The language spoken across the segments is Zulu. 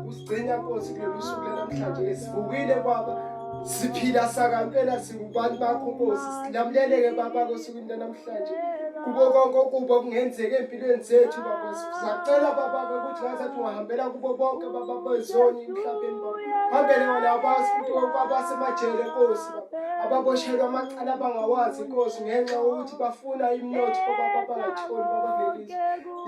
usigcina Nkosi kulolu suku namhlanje sivukile baba siphila sakampela singubantu bakho Nkosi silamleleke baba kosukwini namhlanje kubo konke okuba kungenzeka empilweni zethu baba sizacela baba ukuthi ngazathi ungahambela kubo bonke baba bezoni emhlabeni baba hambele wona abasinto baba semajele Nkosi baba ababoshelwa amacala abangawazi Nkosi ngenxa ukuthi bafuna imnotho baba bangatholi baba kuleli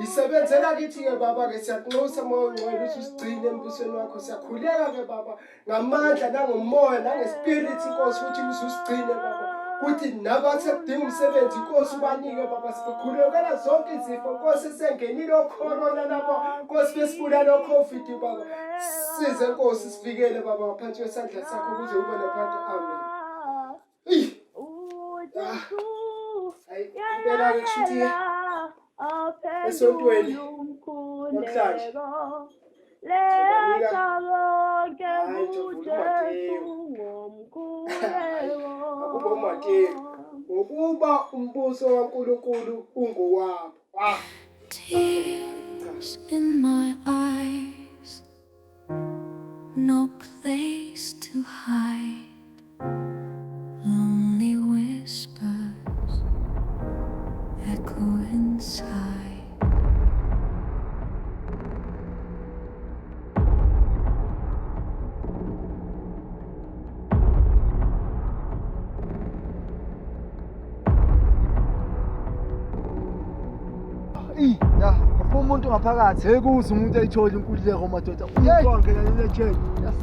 isebenzela kithi ke baba ke siyakunxusa moya ongcwele ukuthi usigcine embusweni wakho siyakhuleka ke baba ngamandla nangomoya nangespirit Nkosi ukuthi usigcine baba kuthi nabasekudinga umsebenzi Nkosi ubanike baba sikhulekela zonke izifo Nkosi sengenile ocorona lapha Nkosi besibulala oCovid baba size Nkosi sivikele baba ngaphansi kwesandla sakho ukuze ube naphansi amen impela ke kushuthi esontweni namhlanje letha konke kuJesu ngomkhuleko ngokuba umbuso kaNkulunkulu ungowabo. Tears in my eyes, no place to hide, lonely whispers echo inside. Ya, umuntu ngaphakathi ekuze umuntu ayithola inkululeko madoda. Umuntu ngelela chain. Yes.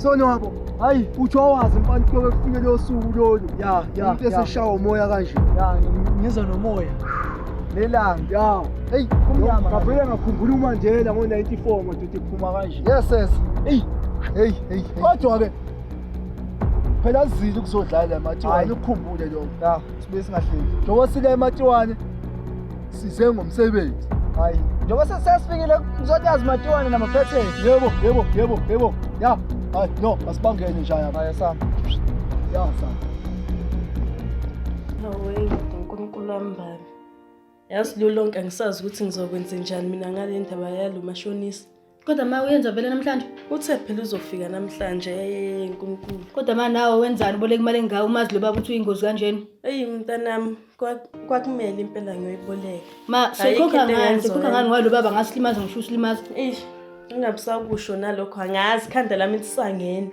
So nabo, hayi uthi wawazi mfana kuyobe kufike lo suku lolu. Ya, umuntu eseshawa umoya kanje. Ya, ngiza nomoya. Lelanga. Ya. Hey, kumnyama. Ngavele ngakhumbula uMandela ngo94 madoda ephuma kanje. Yes. Hey. Kodwa ke phela azile ukuzodlala eMatiwane ukukhumbule lokho. Ya, sibe singahleli. Njengoba sile eMatiwane size ngomsebenzi. Hayi, njengoba sesifikile kuzotazi Matiwane namaphetheni. Yebo. Ya, hayi no, asibangene njaya manje sami. Ya sami. Hawe, uNkulunkulu wami. Yazi lo lonke angisazi ukuthi ngizokwenza njani mina ngale ndaba yalo mashonisa. Kodwa ma uyenza vele namhlanje? Uthe phela uzofika namhlanje uNkulunkulu. Kodwa ma nawe wenzani boleka imali engayo umazi lo baba uthi uyingozi kanjeni? Mntanami, kwakumele impela ngiyoyiboleka. Ma sekhokha ngani ngalo baba ngasilimaza ngisho usilimaza. Ngingabusakusho nalokho angazi khanda lami lisangena.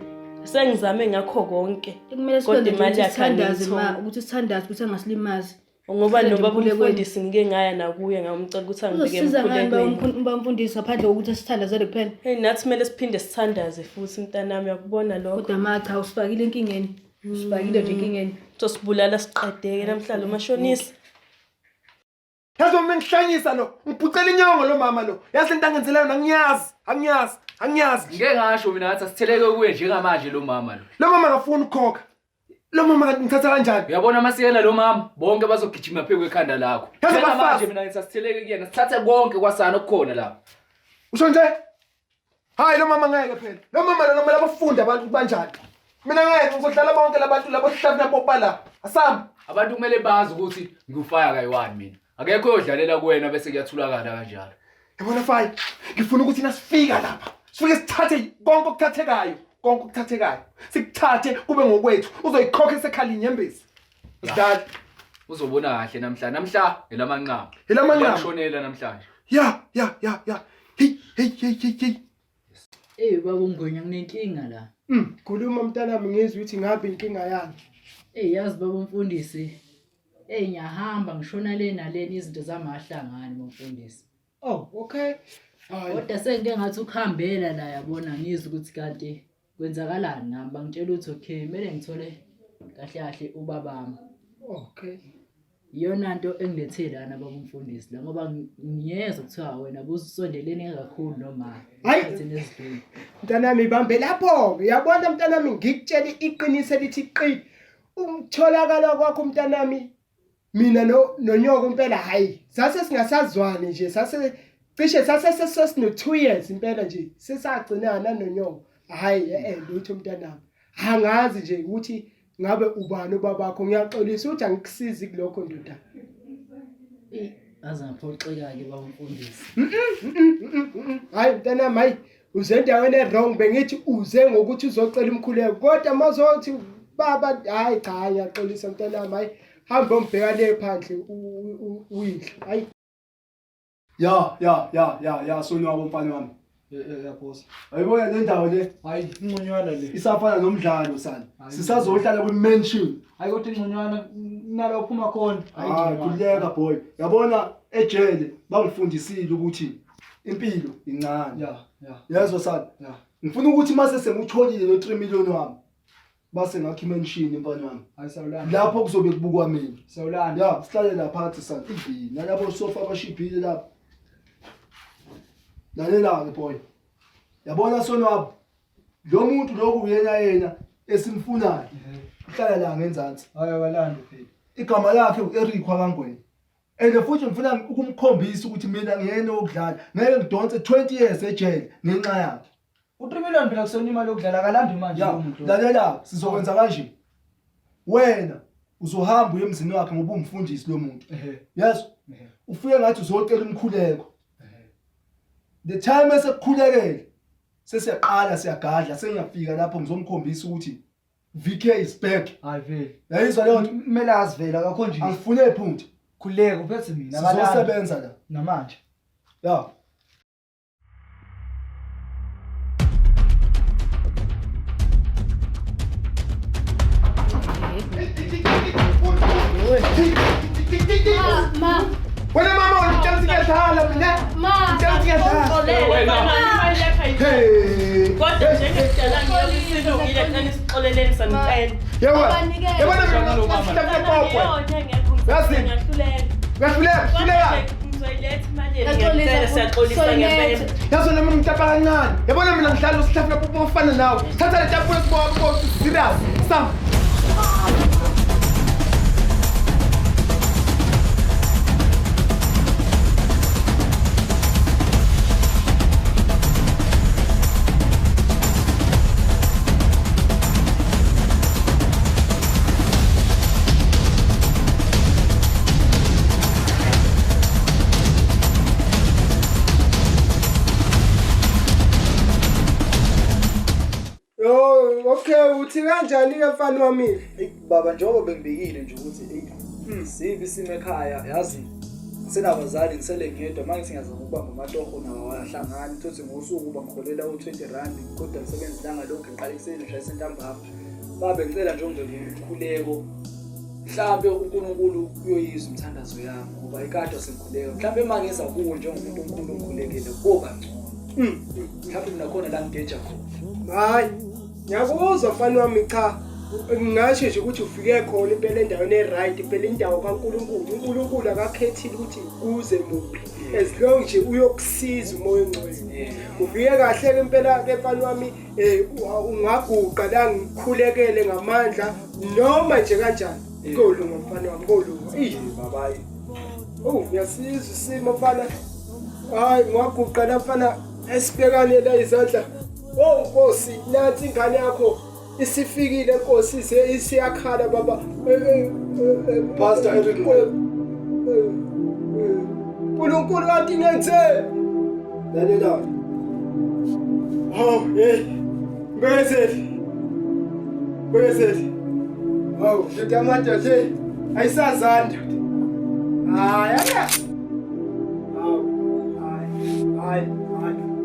Sengizame ngakho konke. Kumele sikwenze imali yakhandazi ma ukuthi sithandaze ukuthi angasilimazi. Ngoba nobaba umfundisi ngike ngaya nakuye ngamcela ukuthi angibike emkhulekweni. Ubamfundisi ngaphandle kokuthi sithandazele kuphela. Nathi kumele siphinde sithandaze futhi mntanami yakubona lokho. Kodwa ma cha usifakile enkingeni. Usifakile nje enkingeni. Sibulala siqedeke namhlanje umashonisa. Yazi uma ngihlanyisa lo, ngiphucela inyongo lo mama lo. Yazi into angenzelayo angiyazi. Ngeke ngasho mina ngathi asitheleke kuye njengamanje lo mama lo. Lo mama akafuni ukukhokha. Lo mama kanti ngithatha kanjani? Uyabona masikela lo mama, bonke bazogijima phezu kwekhanda lakho. Manje mina ngithi asitheleke kuyena, sithathe konke kwasana okukhona lapha. Usho nje? Hayi lo mama ngeke phela. Lo mama lo noma labafunda abantu kanjani? Mina ngeke ngizodlala bonke labantu labo sihlafuna popa la. Asamba. Abantu kumele bazi ukuthi ngufaya kayi1 mina. Akekho oyodlalela kuwena bese kuyathulakala kanjalo. Yabona Fayi, ngifuna ukuthi nasifika lapha, sifike sithathe konke okuthathekayo. Sikuthathe kube ngokwethu. Uzoyikhokha esekhali inyembezi. Sidala. Uzobona kahle namhlanje. Namhla elamanqama. Ngishonela namhlanje. Ya. Hey. Baba uMngwenya nginenkinga la. Khuluma mntanami ngizwe ukuthi ngabe inkinga yani. Yazi baba umfundisi. Ngiyahamba ngishona le naleni izinto zamahlangani bomfundisi. Oh, okay. Kodwa sengike ngathi ukuhambela la yabona ngizwe ukuthi kanti kwenzakalani nami bangitshela ukuthi okay kumele ngithole kahle ubabami. Okay. Iyona nto engilethe lana baba umfundisi la ngoba ngiyeza kuthiwa wena busondelene kakhulu noma hayi nezidingo. Mntanami ibambe lapho. Uyabona mntanami ngikutshela iqiniso lithi qi. Umtholakala kwakho mntanami mina nonyoko impela hayi sase singasazwani nje cishe sasesino 2 years impela nje sesagcinana nonyoko hayi lutho mntanami angazi nje ukuthi ngabe ubani ubabakho ngiyaxolisa ukuthi angikusizi kulokho ndoda azaphoxeka ke baba umfundisi hayi mntanami hayi uze endaweni e-wrong bengithi uze ngokuthi uzocela umkhuleko kodwa mazothi baba hayi cha ngiyaxolisa mntanami hayi hamba umbheka le phandle uyidle hayi ya sonwabo mfana wami ya boss ayibona le ndawo le Hayi inconywana le. isafana nomdlalo sana sisazohlala kwi-mansion Hayi kodwa inconywana nalo uphuma khona. hayi kuleka boy yabona ejele bangifundisile ukuthi impilo incane Ya. yezwa sana Ya. ngifuna ukuthi mase sengutholile lo 3 million wami base ngakho i-mansion mfana wami Ayisawulanda. lapho kuzobe kubukwa mina Sawulanda. ya sihlale lapha phansi sana idini nalabo sofa abashibhile lapha lalela-ke boy yabona sonwabo lo muntu loku yena esimfunayo uhlala la ngenzansi Hayi walanda phela. igama lakhe u-Eric Wakangwenya and futhi ngifuna ukumkhombisa ukuthi mina ngiyena okudlala ngeke ngidonse 20 years ejele ngenxa yakhe U3 million phela kusona imali yokudlala kalandi manje ya lo muntu. lalela sizokwenza kanje wena uzohamba uye emzini wakhe ngoba umfundisi lo muntu yes ufike ngathi uzocela umkhuleko the time esekukhulekele sesiyaqala siyagadla sengiyafika lapho ngizomkhombisa ukuthi VK is back Hayi vele. yayizwa leyo nto Kumele azivela akho nje. angifune iphutha Khuleka uphethe mina kalanda. sizosebenza la Namanje. ya Ma. wena mama ngicela sikudlala mina ngicela sikudlala hey Kodwa njengekudala ngiyosizwa ngile xa nisixoleleni sanitshela. yabona mina sihlala kopho Yasi. uyahluleka Ngizoyiletha imali ngiyacela siyaxolisa ngempela. yazo nami ngitapa kancane yabona mina ngihlala usihlafuna popo ofana nawe thatha le tafula sibo serious sam okay uthi kanjani ke mfana wami Baba njengoba bengibikile nje ukuthi sibi sime ekhaya yazi senabazali ngisele ngedwa manje singazama ukubamba amatoho nawo wahlangana uthi ngosuku uba ngikholela u20 rand kodwa ngisebenza langa lonke ngiqala ekuseni nje ntambama babe ngicela nje ngikhuleko mhlambe uNkulunkulu uyoyizwa umthandazo yami ngoba ikade sengikhuleka mhlambe mangeza kuwo njengomuntu omkhulu ngikhulekile kuba ngcono mhlambe mina khona la ngigeja khona hayi ngiyakuzwa mfana wami cha ngingasho nje ukuthi ufike khona impela endaweni eright impela indawo kaNkulunkulu akakhethile ukuthi uze muphi as long nje uyokusiza umoya ongcwele ufike kahle ke impela ke mfana wami ungaguqa la ngikhulekele ngamandla noma nje kanjani kolunga mfana wami kolunga babayi ngiyasizwa isimo mfana hayi ngaguqa la mfana esibhekane la izandla Nkosi nathi ingane yakho isifikile Nkosi isiyakhala baba Pastor Eric uNkulunkulu kanti ngenze lalela Bezeli ngitamata nje ayisazanda hayi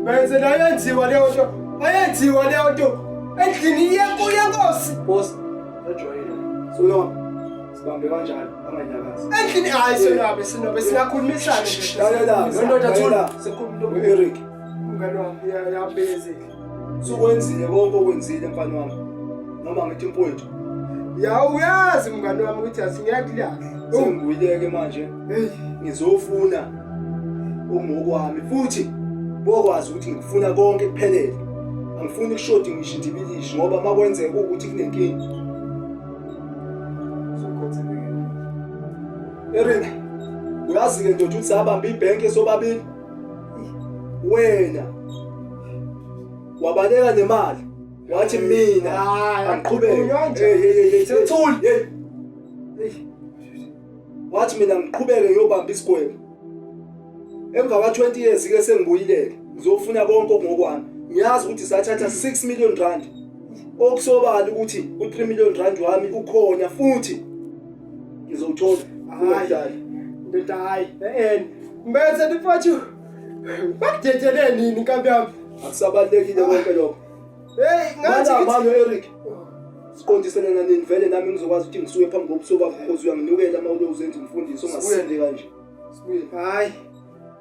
Bezeli ayenziwa leyo nto ayenziwa leyo nto endlini yenkosi boss ejoyina so sibambe kanjani anganyakazi endlini hayi sinobe singakhulumisana nje lalela ndoda lalela sikhuluma Eric umngane wami yabezeli sukwenzile konke okwenzile mfana wami noma ngithi mfowethu ya uyazi mngane wami ukuthi asingiyakulahle sengibuyileke manje ngizofuna umokwami futhi bokwazi ukuthi ngifuna konke kuphelele angifuni ukushodi ngisho indibilishi ngoba makwenzeka ukuthi kunenkinga Eric uyazi ke ndoda ukuthi abamba ibhenki esobabili wena wabaleka nemali wathi mina angiqhubeke sethuli wathi mina ngiqhubeke ngiyobamba isigwebo emva ka 20 years ke sengibuyileke ngizofuna konke ngokwami ngiyazi ukuthi sathatha 6 million rand okusobala ukuthi u3 million rand wami ukhona futhi ngizowuthola. Hayi ndoda hayi mbese ndifathu bakudedele nini nkambi yami akusabalekile konke lokho. hey ngathi manje Eric siqondisene nani vele nami ngizokwazi ukuthi ngisuke phambi kobuso bakho because uyanginikela uma ulozenza umfundisi ongasinde kanje. sibuye hayi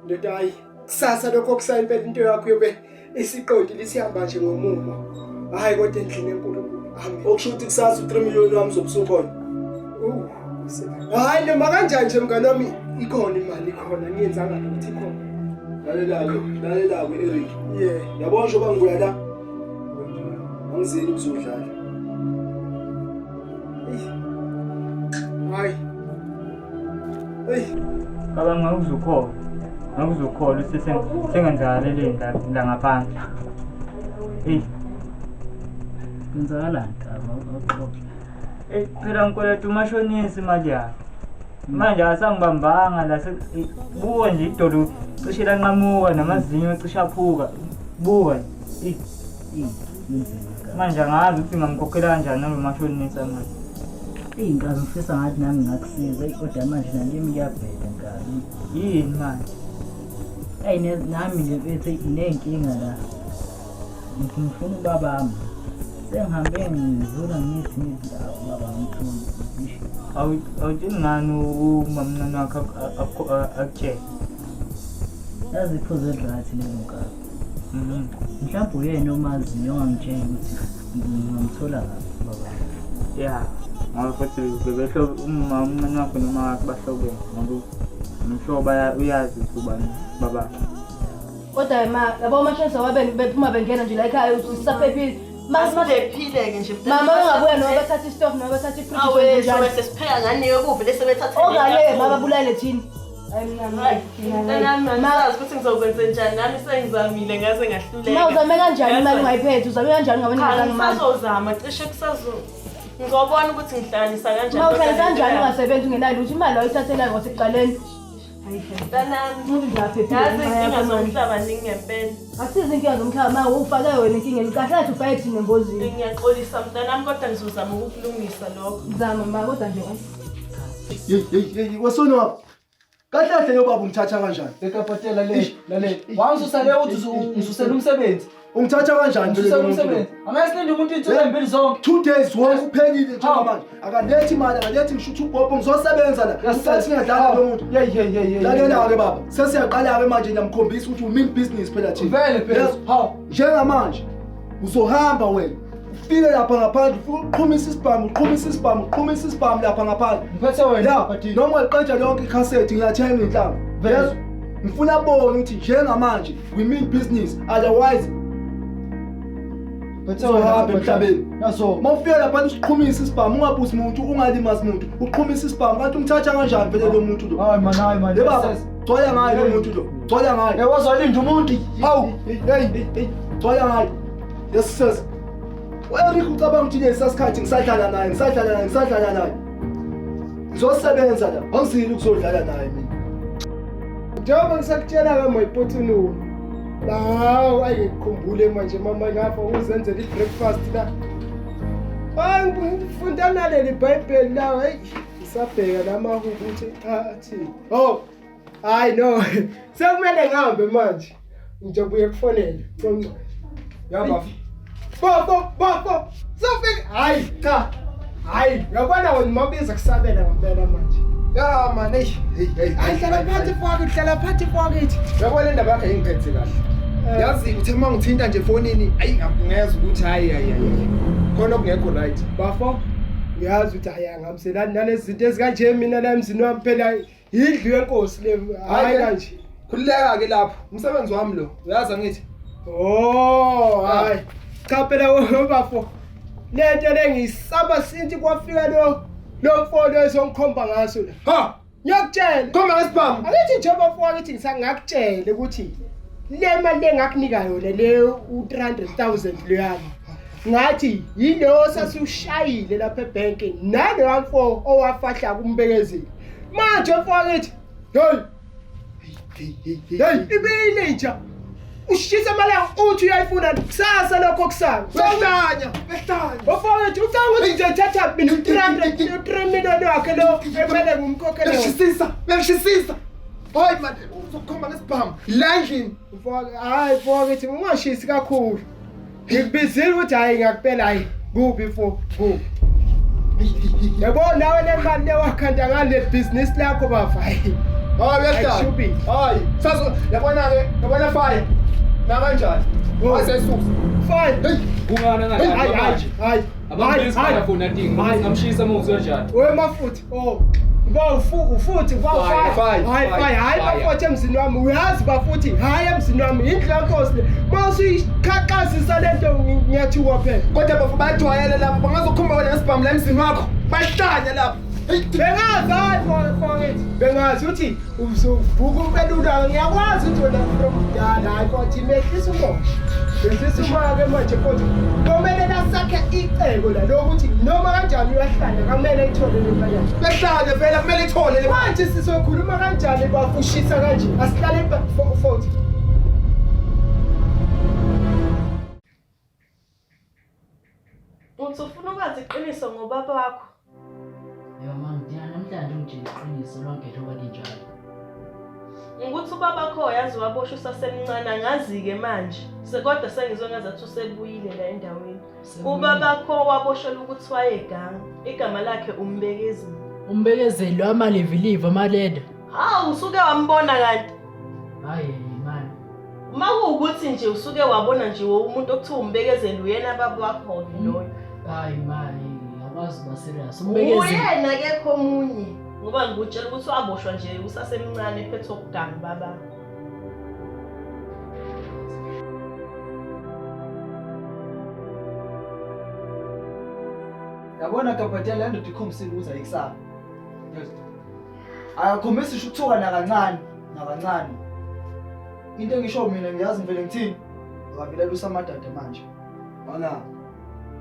ndoda hayi kusasa lokho kusayimpela into yakho yobe isiqondile sihamba nje ngomumo hayi kodwa endlini enkulunkulu okusho ukuthi kusasa u3 million wami zobusukhona. hayi noma kanjani nje mngani wami ikhona imali ikhona ngiyenzanga ukuthi ikhona. lalela-ke Eric yabona nje oba ngibuya la angizini ukuzodlala. hayi baba ngakuzukhola sengenzakalele la ngaphandle. Kwenzakalani phela ngikweleta umashonisi imali yakho manje asangibambanga la buka nje idolo cishe lanqamuka namazinyo cishe aphuka buka manje angazi ukuthi ngamkhokhela kanjani nalo mashonisi manje. Inkazi ngifisa ngathi nami ngakusiza kodwa manje nami ngiyabheda nkazi. Yini manje? Nami nje bese inenkinga la. Ngifuna ubabami. Sengihambe ngizula ngithi baba ngithuni. Awutsheni ngani umamncane wakho akutshela? Yazi iphuze right lelo nkazi. Mhlawumbe uyena omaziyo ongangitshela ukuthi ngamthola baba. Yeah. Ngoba futhi bebehlo umamncane wakho noma wakho bahlobene ngoba umhlobo uyazi ubani baba. Kodwa yabo mashonisa bephuma bengena nje la ekhaya usisaphephile. Masidephile-ke nje Mama bengabuya noma bethatha istove noma bethatha ifridge. Awe bese sipheka ngani yokuve bese bethatha. Okale mama bulale thini. Nami ngazi ukuthi ngizokwenza njani nami sengizamile ngaze ngahluleka. Mawuzame kanjani imali ungayiphethe uzame kanjani ngabe ngizama imali. Ngizozama cishe ngizobona ukuthi ngihlanganisa kanjani. Mawuhlanganisa kanjani ungasebenzi ungenayo ukuthi imali oyithathela ngosekuqaleni. Tanami yazi inkinga zomhlaba ningempela. Asizi inkinga zomhlaba ma ufake wena inkinga kahle kahle ufake thina engozini. Ngiyaxolisa mntanami kodwa ngizozama ukukulungisa lokho. Zama ma kodwa nje wesonwapho kahle kahle yobaba ungithatha kanjani? Ekapatela lale wangizusale uthi ususela umsebenzi ungithatha kanjani ususela umsebenzi angasilinde umuntu insuku embili zonke 2 days wonke uphelile njengamanje akalethi imali akalethi ngishutha ubhobho ngizosebenza la usathi ngadlala lo muntu lalela-ke baba sesiyaqala-ke manje ngiyamkhombisa ukuthi umean business phela thina vele phela njengamanje uzohamba wena ufike lapha ngaphandle ufike uqhumisa isibhamu lapha ngaphandle ngiphethe wena noma liqeda lonke ikhasethi ngiyathenga inhlamba vele ngifuna bona ukuthi njengamanje we mean business otherwise uhambe emhlabeni naso mawufika lapha usiqhumisa isibhamu ungabuzi umuntu ungalimazi umuntu uqhumisa isibhamu kanti ungithatha kanjani vele lo muntu lo hayi mani baba gcoya ngaye lo muntu lo gcoya ngaye wazolinda umuntu hawu gcoya ngaye yesisese Eric ucabanga ukuthi lesasikhathi ngisadlala naye ngizosebenza la angizili ukuzodlala naye mina njengoba ngisakutshela-ke mayipothunulo hawu ayikhumbule manje mama ngapha uzenzela i-breakfast la hayi ngifunda naleli bhayibheli lawo heyi ngisabheka namahuku ukuthi athini hayi no sekumele ngihambe manje ngizobuye kufonele yaba Bafo, sofika hayi cha hayi yabona wena mabiza kusabela ngempela manje ya man hey hlala phansi pocket yabona indaba yakhe ingiphethe kahle yazi uthe mangithinta nje fonini ayi ngiyeza ukuthi hayi khona okungekho right bafo ngiyazi ukuthi hayi angamselani nalezi zinto ezikanje mina la emzini wami phela yidlu yenkosi le hayi kanje khulileka ke lapho umsebenzi wami lo uyazi ngithi hayi cha phela webafo lento lengiyisaba sinti kwafika lo mfolo esongikhomba ngaso la ngiyakutshela khomba ngesibhamu akithi nje bafo akithi ngisangakutshela ukuthi le mali engakunika yona le u300,000 loyana ngathi yilo sasushayile lapha ebank nalo wamfo owafahla kumbekezeli manje mfo akithi hey ibile nje ushisa malanga uthi uyayifuna kusasa lokho kusasa. Behlanya. Bafowethu ucanga ukuthi ngizothatha mina u-3 million wakhe lo emele ngumkhokhele. Bengishisisa. Hayi man, uzokhomba ngesibhamu. La endlini. Hayi mfowethu ungashisi kakhulu. Ngikubizile ukuthi hayi ngakupela hayi kubi fo kubi. Yabona nawe le mali lewakhanda ngale business lakho bafa. Hayi uyadala. Hayi. Sazo yabona fire. Na kanjani? Asesusa. Fine. Kungana ngani? Hayi. Abantu bayafuna dingi. Ngamshisa mawuzo kanjani? Wewe mafuthi. Oh. Ufuthi Fine. Hayi bafuthi emzini wami. Uyazi bafuthi hayi emzini wami. Indlu yankosi le. Mawusiqhaqazisa lento ngiyathuka phela. Kodwa bafu bajwayele lapho bangazokhomba wena ngesibhamu la emzini wakho. Bahlanya lapho. Bengazi ukuthi uzovuka umpelula ngiyakwazi ukuthi wena from hayi futhi mehlisa umoya. Benzisa umoya ke manje futhi. Kumele nasakhe icebo la lokuthi noma kanjani uyahlanya kumele ithole le mali yakhe. Behlanya phela kumele ithole le manje sizokhuluma kanjani bafushisa kanje. Asihlale futhi. Uthi ufuna ukwazi iqiniso ngobaba wakho? Yoma ngidinga namhlanje ungitshela iqiniso lonke njengoba linjalo. Ukuthi ubaba kho yazi waboshwa usasemncane angazi-ke manje. Kodwa sengizongazathi usebuyile la endaweni. Ubaba kho waboshelwa ukuthi wayeganga. Igama lakhe Umbekezeli. Umbekezeli wamaleviliva amaleda. Hawu usuke wambona kanti? Hayi man. Uma kuwukuthi nje usuke wabona nje umuntu okuthiwa Umbekezeli uyena baba wakho loyo. Hayi man, akwazi ba serious. Umbekezeli uyena kekho omunye. Ngoba ngikutshela ukuthi waboshwa nje usasemncane ephethe okuganga baba. Yabona kapatela lento ikhombisile ukuthi ayikusaba. Akakhombisi ukuthuka nakancane. Into engisho mina ngiyazi ngivele ngithini? Wabilela usamadada manje. Bana.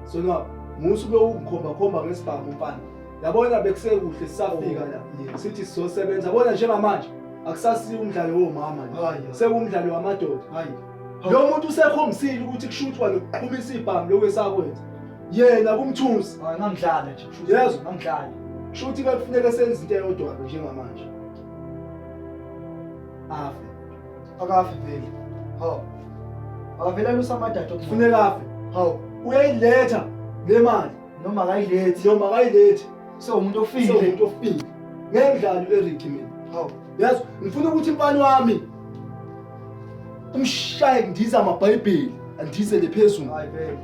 Sonwa, musuke ungikhomba ngesibhamu mfana. Yabona bekusekuhle sisafika la. Sithi sizosebenza. Yabona njengamanje akusasiyo umdlalo womama la. Sekumdlalo wamadoda. Hayi. Lo muntu usekhombisile ukuthi kushuthwa nokuphumisa ibhamu lokwesakwenza. Yena kumthusi. Hayi ngangidlala nje. Yezo ngangidlala. Shuthi kufuneka senze into eyodwa njengamanje. Afe. Akafe vele. Hawu. Akavelela usamadada Kufuneka afe. Hawu. Uyayiletha le mali noma akayilethi. Umuntu ofile. Ngendlalo eRicky mina. Hawu. Yazi ngifuna ukuthi impani wami umshaye ngidiza amaBhayibheli andizele phezulu. Hayi vele.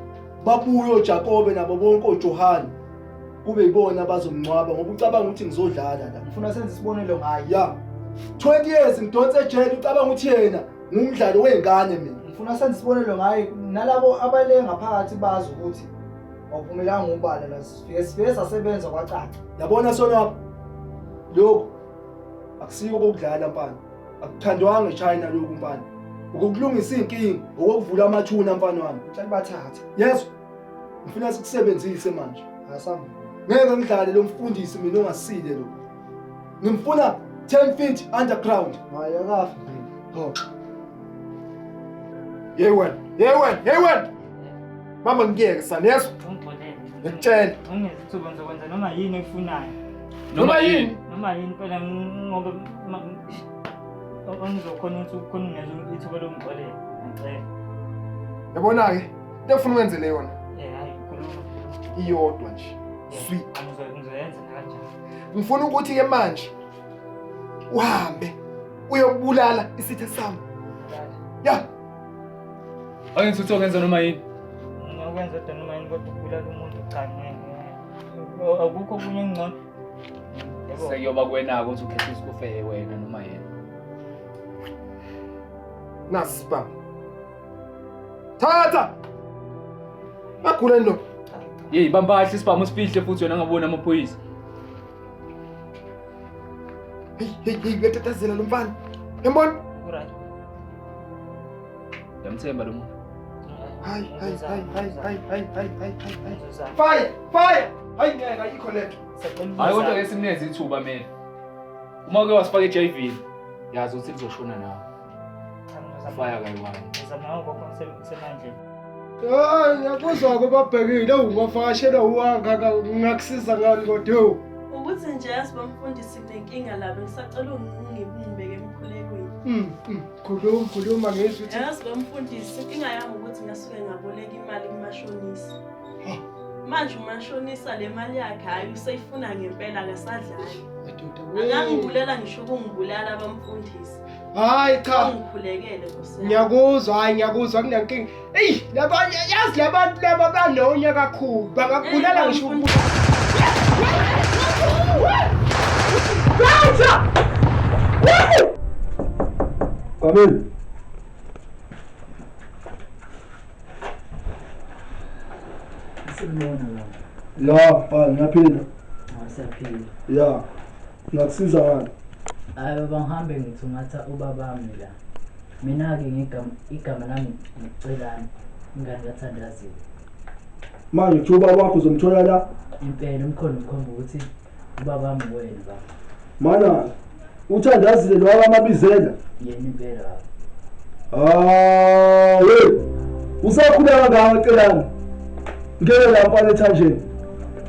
Babuye oJakobe nabo bonke oJohane kube yibona bazomncwaba ngoba ucabanga ukuthi ngizodlala la. Ngifuna senze isibonelo ngayo. Ya. 20 years ngidonse ejele ucabanga ukuthi yena ngumdlalo wengane mina. Ngifuna senze isibonelo ngayo nalabo abale ngaphakathi bazi ukuthi awuphumelanga ubala la sifike sasebenza kwacaca. Yabona sona lokho akusiyo ukudlala mfana. Akuthandwanga eChina lokhu mfana. Ukukulungisa inkingi, ukuvula amathuna mfana wami. Uhlali bathatha. Yeso. Ngifuna sikusebenzise manje. Asami. Ngeke ngidlale lo mfundisi mina ongasile lo. Ngimfuna 10 feet underground. Hayi akafi. Ho. Yewen. Mama ngiyeke sana yeso. Ngikutshela. Ngizithuba ngizokwenza noma yini efunayo. Noma yini phela ngoba ngizokhona ukuthi ukhona ungenza ithuba lomxolela. Ngicela. Yabona ke, into ufuna ukwenzele yona. Hayi khuluma. Iyodwa nje. Sweet. Ngizoyenza kanjani? Ngifuna ukuthi ke manje uhambe uyobulala isitha sami. Ya. Angithi uthokenza noma yini? Ngiyakwenza kodwa noma yini kodwa ukubulala umuntu cha ngeke. Akukho kunye engcono. Sekuyoba kwenako ukuthi ukhethe isikufe wena noma yena. Nasi baba. Thatha. Agula ndo. Hey bambahle isibhamu sifihle futhi wena ngabona amaphoyisa. Hey uyatatazela lo mfana. Yambona? Right. Yamthemba lo muntu. Hayi. Fire. Hayi ngeke ayikho lento. Hayi kodwa ke simneze ithuba mina. Uma uke wasifaka eJV, yazi ukuthi lizoshona nawe. Fire kayi-1. Ngizama ukubona semandleni. Hayi ngiyakuzwa kubabhekile ungafashela uwanga ngakusiza ngani kodwa. Ukuthi nje yazi bamfundisi kunenkinga labo ngisacela ungibeke emkhulekweni. Khuluma ngizwe ukuthi Yazi bamfundisi inkinga yami ukuthi ngasuke ngaboleka imali kumashonisa. Manje umashonisa le mali yakhe hayi useyifuna ngempela akasadlali. Angangibulela ngisho ukungibulala bamfundisi. hayi cha Ungikhulekele Nkosi. ngiyakuzwa kunenkinga. Ey labanye yazi labantu laba banonya kakhulu bangakubulala ngisho Kamel. Sibona la. Ya, bani ngiyaphila. Asaphila. Ya. Ngakusiza ngani? Hayi bangihambe ngithi ungatha ubabami la. Mina-ke igama lami ngicelani ingane kaThandazile. Manje uthi ubaba wakho uzomthola la. Impela umkhono ukhomba ukuthi ubabami wena baba. Mana uThandazile lo abamabizela. Yena impela baba. Hey. Usakhula kangaka celani? Ngeke lapha eThanjeni.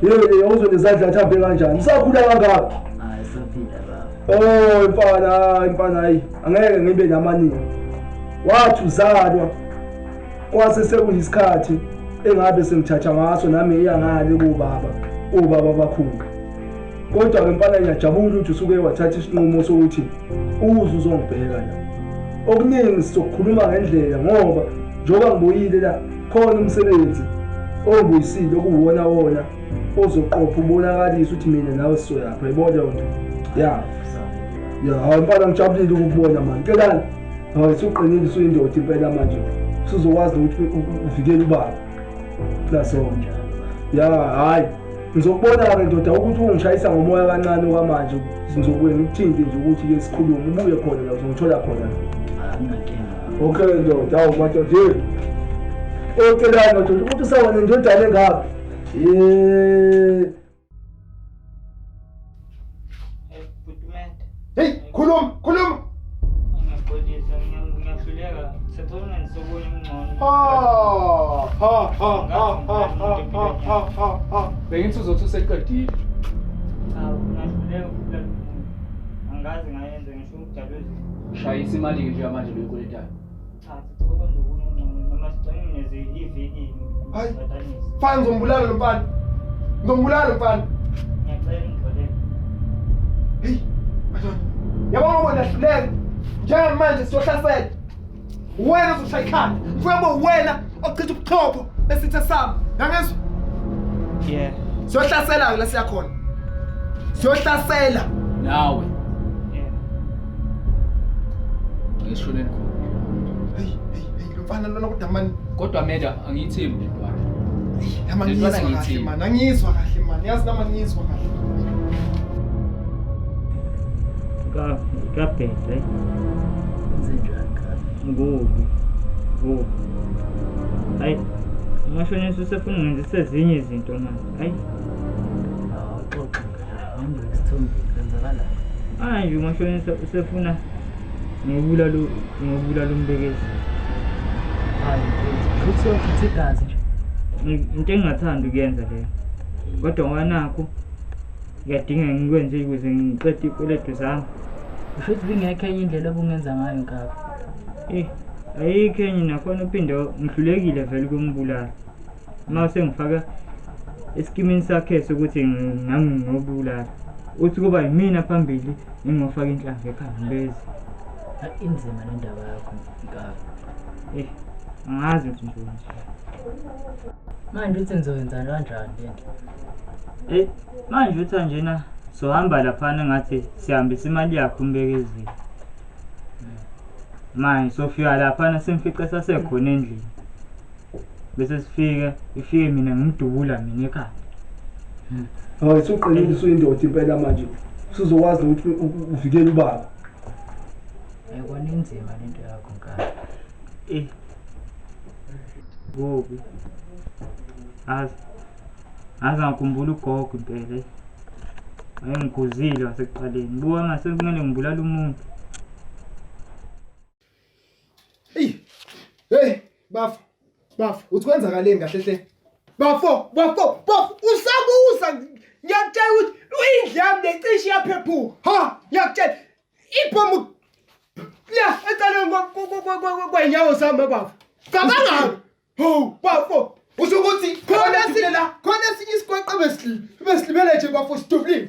Yey uzonezandla thambe kanjani? Usakhula kangaka? Hayi saphila baba. Oh imfana hayi angeke ngibe namaningi. Wathi uzalwa kwase sekuyisikhathi engabe sengithatha ngaso nami iyangale ubaba bakhulu. Kodwa ke mfana ngiyajabula ukuthi usuke wathatha isinqumo sokuthi uzongibheka la. Okuningi sizokhuluma ngendlela ngoba njoba ngibuyile la khona umsebenzi obuyisile okuwona wona ozoqopha ubonakalisa ukuthi mina nawe sisoyapha yibona yonke. Ya mfana ngijabulile ukukubona manje. Kelani? Hayi suqinile suyindoda impela manje. Sizokwazi ukuthi uvikele ubaba. Plus onke. Ya hayi ngizokubona ke ndoda ukuthi ungishayisa ngomoya kancane okwamanje ngizokuye ngikuthinte nje ukuthi ke sikhulume ubuye khona la uzongithola khona. Anginankinga. Okay ndoda awumadoda. Kelani ndoda ukuthi usawona indodana engaka. Putumende. Hey khuluma Ngiyaqolisa ngiyahluleka sethona ngisobona umngcono. Bengithi uzothi useqedile. Hawu ngiyahluleka ukuphila lo muntu. Angazi ngayenza ngisho ukujabulisa. Shayisa imali-ke nje manje loyikoletayo. Cha sithokwenza okunye umngcono noma sicangeze iviki. Hayi. Mfana ngizombulala lo mfana. Ngiyacela ngixolele. Hey madod. Yabona wena hluleka. Njengamanje siyohlasela. Wena uzoshaya ikhanda. Mfowethu wena ochitha ubuchopho besithe sami. Ngangizwa? Yeah. Siyohlasela la siyakhona. Siyohlasela. Nawe Yeah. ngishoneni khona. Hey lo mfana lona kodwa mani. Kodwa Meda angiyithembi baba. Yama ngizwa kahle man. Angizwa kahle man. Yazi nama ngizwa kahle. Kapte, Kwenzenjani kabi? Ngoku. Hayi, umashonisa usefuna ngenzisa ezinye izinto manje. Hayi, Xoxa ngihambe isithombe kwenzakalani? manje umashonisa usefuna ngobulala umbekezi. Hayi futhi uyochitha igazi nje. Into engingathanda ukuyenza leyo. Kodwa nganakho ngiyadinga ngikwenze ukuze ngiqede ikweletu zami. Usho ukuthi bingekho enye indlela obungenza ngayo nkaba. Ayikho enye nakhona uphinde ngihlulekile vele ukungibulala. Uma sengifaka esikimini sakhe sokuthi nami ngobulala. Uthi kuba yimina phambili ngingofaka inhlanhla ekhaya ngibeze. Inzima nendaba yakho nkaba. Angazi ukuthi nje. Manje uthi nizokwenza kanjani lento? Manje uthi njena sohamba laphana ngathi sihambisa imali yakho umbekezile. Manje sofika laphana simfice sasekhona endlini. Bese ifike mina ngimdubula mina ekhaya. Hayi suqinile suyindoda impela manje. Sizokwazi ukuthi uvikele ubaba. Ayikona inzima lento yakho nkaba. Ngoku. Ngikhumbula ugogo impela. Ayengiguzile wasekuqaleni. Buka ngase kumele ngibulala umuntu. Hey, bafo. Uthi kwenzakaleni kahle hle? Bafo, usabuza. Ngiyakutshela ukuthi uyindlami lecishe yaphephuka. Ha, ngiyakutshela. Ibhomu. Ya, ecaleni kwenyawo zami bafo. Cabanga. Ho, bafo. Usho ukuthi khona sinye isigweqe besilibele nje bafo sidubulile.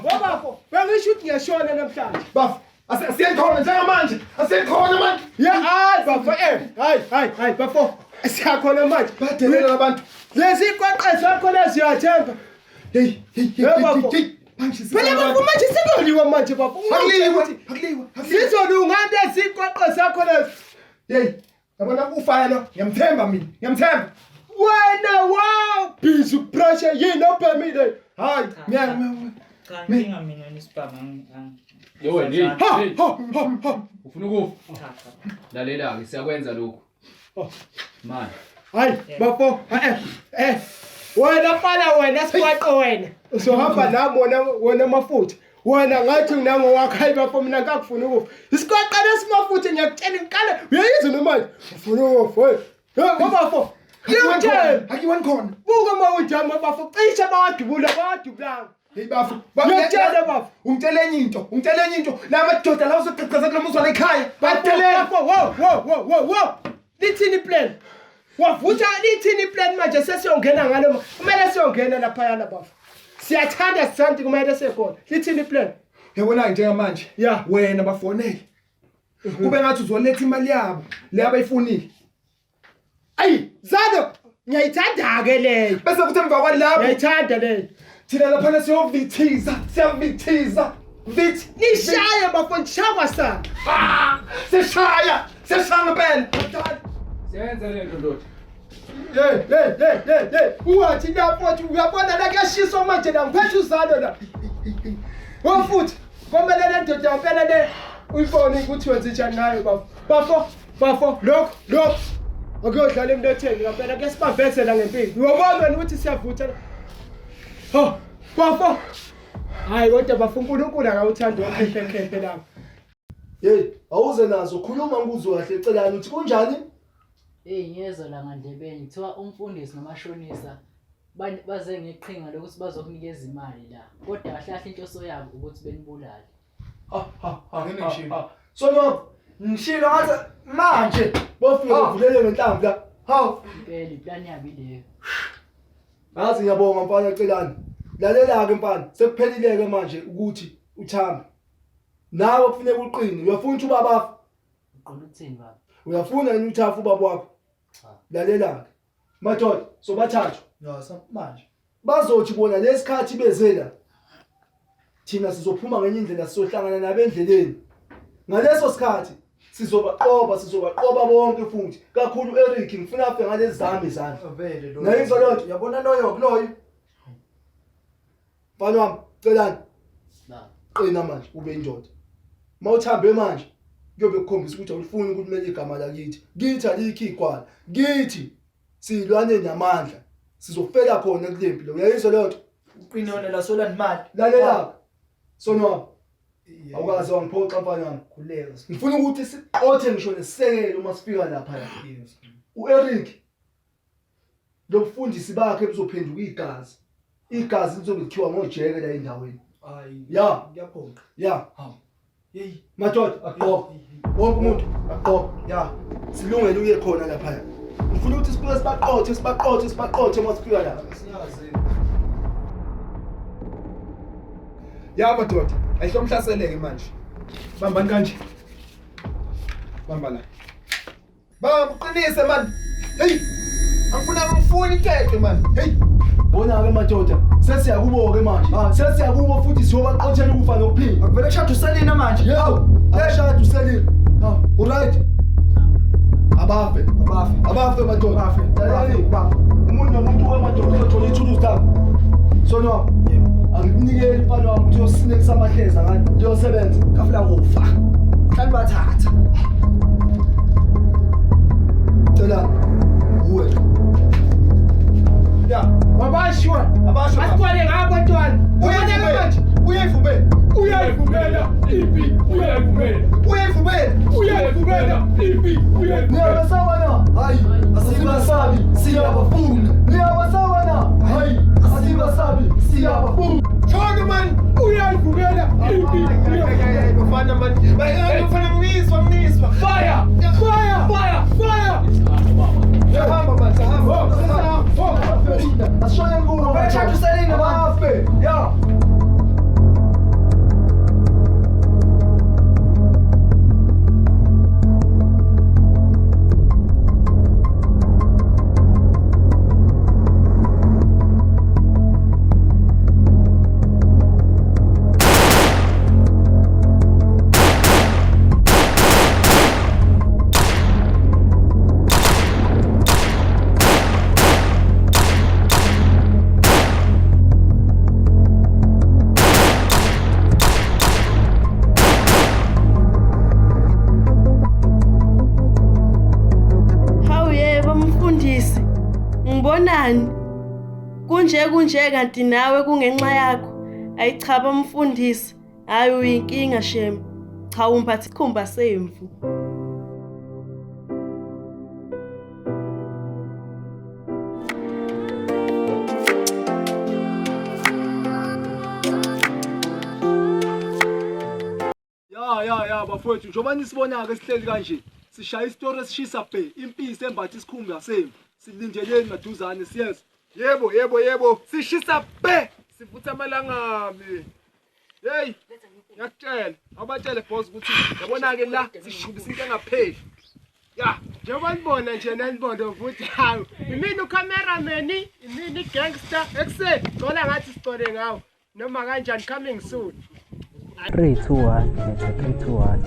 Bafo, bengisho ukuthi ngiyashona namhlanje. Bafo, asiyenkhona njengamanje. Asiyenkhona manje. Ya, bafo, hayi bafo. Siyakhona manje. Badelela abantu. Lezi igweqe zakho lezi uyathemba. Hey. Phela bafo manje singoliwa manje bafo. Akuliwa. Sizolunga lezi igweqe zakho lezi. Hey, yabona ufana lo. Ngiyamthemba mina. Wena wow, busy pressure yini ophamile. Hayi, Kanti mina nisibaba Yo wena, hey. Ufuna ukufa? Lalela-ke siyakwenza lokhu. Man. Hayi, bafo. Wena siqwaqe wena. Uzohamba nami wona mafutha. Wena ngathi ngingowakho hayi bafo mina ngakufuna ukufa. Isiqwaqe lesimafutha ngiyakutshela inkala. Uyayizwa nomanje. Ufuna ukufa. Hey, bafo. Akiwani khona. Buka mawujama bafo. Cishe bawadubula. Hey bafo. Ngiyakutshela bafo. Ungitshelenye into. La madoda la uzoqeqeza kula muzwana ekhaya. Badelela. Wo. Lithini plan? Wavutha lithini plan manje sesiyongena ngalo. Kumele siyongena lapha yana bafo. Siyathanda sisanti kumele sekhona. Lithini plan? Yabona njengamanje. Yeah. Wena bafonele. Kube ngathi uzoletha imali yabo le abayifunile. Ayi, Zado, ngiyayithanda ke leyo. Bese kuthi emva kwalapho. Ngiyayithanda leyo. Thina lapha siyovithiza. Nishaye bafo shaka sana. Seshaya ngempela. Siyenza lento ndoda. Hey. Uwathi lapho uyabona la kuyashiswa manje la ngiphethe uzalo la. Wofuthi, komele le ndoda ngempela le uyifone ukuthi wenze njani nayo bafo. Lokho. Akuyodlala emnotheni ngempela ke sibaveze ngempilo. Uyabona wena ukuthi siyavutha. Ha, bafo. Hayi kodwa bafo uNkulunkulu akawuthanda wakhephekhe lapha. Hey, awuze nazo khuluma ngikuzwe kahle ecelani uthi kunjani? Ngiyezwa la ngandlebeni kuthiwa umfundisi nomashonisa baze ngeqhinga lokuthi bazokunikeza imali la. Kodwa kahle inhloso yabo ukuthi benibulale. Nginishilo. Sonke ngishilo ngathi manje bofika uvulele ngenhlamvu la. Hawu. Impela iplan yabo ileyo. Ngazi ngiyabonga mfana ecelani. Lalela ke mfana, sekuphelile ke manje ukuthi uthambe. Nawe kufanele uqine. Uyafuna ukuthi ubabafa? Uqonda ukuthini baba? Uyafuna yini uthafu ubaba wakho? Cha. Lalela ke. Madoda, sobathathu. Manje. Bazothi bona lesikhathi bezela. Thina sizophuma ngenye indlela sizohlangana nabendleleni. Ngaleso sikhathi sizobaqoba bonke futhi. Kakhulu Eric ngifuna afe ngalezi zami izandla. Vele lo. Nayizwa lonto. Uyabona loyo. Mfana wami, celani. La. Qina manje ube indoda. Mawuthambe manje kuyobe kukhombisa ukuthi awufuni ukuthi kumele igama lakithi. Kithi alikho igwala. Kithi silwane namandla. Sizofela khona kulempi lo. Uyayizwa lonto? Uqine wona la solani mali. Lalela. Sonwami. Awukazi wangiphoxa mfana wami. Khuleka. Ngifuna ukuthi siqothe ngisho nesekelo uma sifika lapha. uEric lo mfundisi bakhe bezophenduka igazi. Igazi lizobe ngojeke la endaweni. Hayi. Ya. Ngiyaphoqa. Ya. Hawu. Hey. Madoda aqoqa. Wonke umuntu aqoqa. Ya. Silungele uye khona lapha. Ngifuna ukuthi sibaqothe uma sifika lapha. Siyazi. Ya madoda, ayihlomhlaseleke manje. Bambani kanje. Bamba la. Qinise man. Hey. Angifuni ikeke man. Hey. Bona ke madoda, sesiyakubo ke manje. Sesiyakubo futhi siyobaqothela ukufa nokuphinga. Akuvele kushada uselina manje. Yebo, ayashada uselini. Ha, alright. Abafe madoda. Umuntu nomuntu wemadoda uzothola ithuluzi lakho. Sonwa. Angikunikeli mfana wami ukuthi uyosinekisa amahleza ngani. Uyosebenza. Kafula ngofa. Hlali bathatha. Cela. Uwe. Ya, wabashwa. Asikwale ngabo ntwana. Uyayivumela. Uyayivumela. Niyabasaba na? Hayi, asibasabi, siyabafuna. Niyabasaba na? Hayi, asibasabi, siyabafuna. Choke man, uyayivukela. Bafana man. Bafana mniswa. Fire! Fire! Fire! Fire! Hamba man, hamba. Ashoye ngulo. Bethathu selina bafe. Ya. Ngibonani? Kunje kanti nawe kungenxa yakho. Ayichaba mfundisi. Hayi uyinkinga shem. Cha umphathi isikhumba semvu. Ya bafowethu, njengoba nisibona-ke sihleli kanje sishaya isitori esishisa bhe impisi embatha isikhumba semvu. Silindeleni maduzane siyeza. Yebo. Sishisa bhe. Sivutha amalangabi. Hey, ngiyakutshela. Abatshele boss ukuthi yabona-ke la sishubisa into engapheli. Ya, njengoba nibona nje nanibona ukuthi hawu, imini ucameraman, imini igangster ekuseni. Ngcola ngathi sicole ngawo. Noma kanjani coming soon. 3 2 1 let's 3 2 1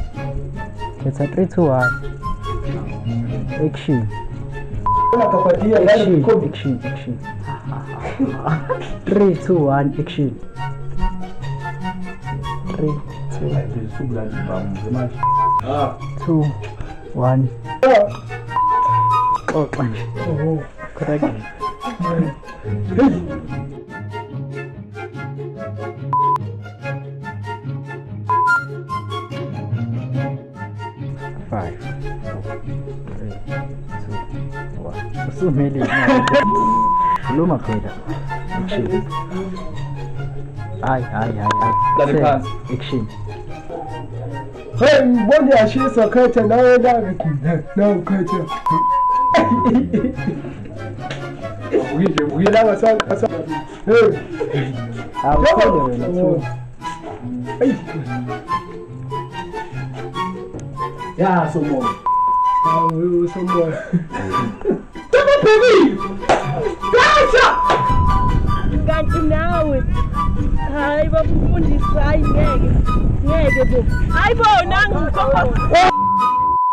let's 3 2 1 action action 3 2 1 action 3 2 1 oh correct. Five, 4, 3, 2, 1. Usumeli luma phela. Ay. Action. Hey, ngibona yashisa khetha nawe la ngidina. Nawe khetha. Uyila ngasa. Hey. Awukhole wena tu. Hey. Ya somo. Hawu somo. Kanti nawe hayi babufundisa hayi ngeke bo hayi bona ngikho